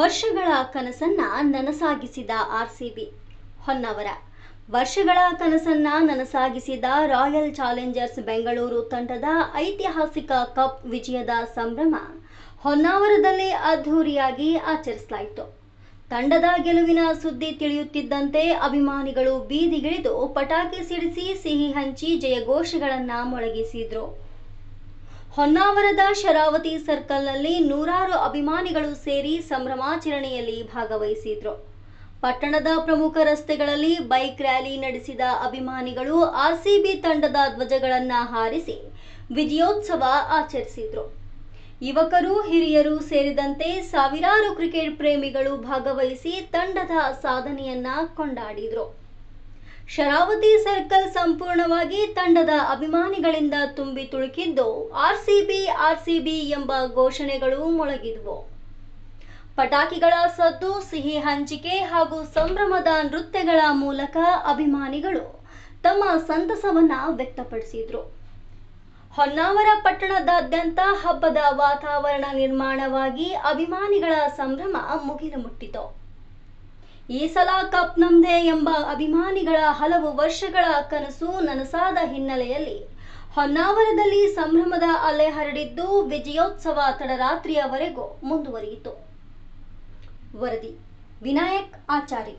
ವರ್ಷಗಳ ಕನಸನ್ನ ನನಸಾಗಿಸಿದ ಆರ್ಸಿಬಿ. ಹೊನ್ನಾವರ. ವರ್ಷಗಳ ಕನಸನ್ನ ನನಸಾಗಿಸಿದ ರಾಯಲ್ ಚಾಲೆಂಜರ್ಸ್ ಬೆಂಗಳೂರು ತಂಡದ ಐತಿಹಾಸಿಕ ಕಪ್ ವಿಜಯದ ಸಂಭ್ರಮ ಹೊನ್ನಾವರದಲ್ಲಿ ಅದ್ಧೂರಿಯಾಗಿ ಆಚರಿಸಲಾಯಿತು. ತಂಡದ ಗೆಲುವಿನ ಸುದ್ದಿ ತಿಳಿಯುತ್ತಿದ್ದಂತೆ ಅಭಿಮಾನಿಗಳು ಬೀದಿಗಿಳಿದು ಪಟಾಕಿ ಸಿಡಿಸಿ ಸಿಹಿ ಹಂಚಿ ಜಯಘೋಷಗಳನ್ನ ಮೊಳಗಿಸಿದ್ರು. ಹೊನ್ನಾವರದ ಶರಾವತಿ ಸರ್ಕಲ್ನಲ್ಲಿ ನೂರಾರು ಅಭಿಮಾನಿಗಳು ಸೇರಿ ಸಂಭ್ರಮಾಚರಣೆಯಲ್ಲಿ ಭಾಗವಹಿಸಿದ್ರು. ಪಟ್ಟಣದ ಪ್ರಮುಖ ರಸ್ತೆಗಳಲ್ಲಿ ಬೈಕ್ ರ್ಯಾಲಿ ನಡೆಸಿದ ಅಭಿಮಾನಿಗಳು ಆರ್ಸಿಬಿ ತಂಡದ ಧ್ವಜಗಳನ್ನ ಹಾರಿಸಿ ವಿಜಯೋತ್ಸವ ಆಚರಿಸಿದ್ರು. ಯುವಕರು, ಹಿರಿಯರು ಸೇರಿದಂತೆ ಸಾವಿರಾರು ಕ್ರಿಕೆಟ್ ಪ್ರೇಮಿಗಳು ಭಾಗವಹಿಸಿ ತಂಡದ ಸಾಧನೆಯನ್ನ ಕೊಂಡಾಡಿದ್ರು. ಶರಾವತಿ ಸರ್ಕಲ್ ಸಂಪೂರ್ಣವಾಗಿ ತಂಡದ ಅಭಿಮಾನಿಗಳಿಂದ ತುಂಬಿ ತುಳುಕಿದ್ದು ಆರ್ಸಿಬಿ ಆರ್ಸಿಬಿ ಎಂಬ ಘೋಷಣೆಗಳು ಮೊಳಗಿದ್ವು. ಪಟಾಕಿಗಳ ಸದ್ದು, ಸಿಹಿ ಹಂಚಿಕೆ ಹಾಗೂ ಸಂಭ್ರಮದ ನೃತ್ಯಗಳ ಮೂಲಕ ಅಭಿಮಾನಿಗಳು ತಮ್ಮ ಸಂತಸವನ್ನ ವ್ಯಕ್ತಪಡಿಸಿದ್ರು. ಹೊನ್ನಾವರ ಪಟ್ಟಣದಾದ್ಯಂತ ಹಬ್ಬದ ವಾತಾವರಣ ನಿರ್ಮಾಣವಾಗಿ ಅಭಿಮಾನಿಗಳ ಸಂಭ್ರಮ ಮುಗಿಲು ಮುಟ್ಟಿತು. ಈ ಸಲ ಕಪ್ ನಮ್ದೇ ಎಂಬ ಅಭಿಮಾನಿಗಳ ಹಲವು ವರ್ಷಗಳ ಕನಸು ನನಸಾದ ಹಿನ್ನೆಲೆಯಲ್ಲಿ ಹೊನ್ನಾವರದಲ್ಲಿ ಸಂಭ್ರಮದ ಅಲೆ ಹರಡಿದ್ದು ವಿಜಯೋತ್ಸವ ತಡರಾತ್ರಿಯವರೆಗೂ ಮುಂದುವರಿಯಿತು. ವರದಿ ವಿನಾಯಕ್ ಆಚಾರಿ.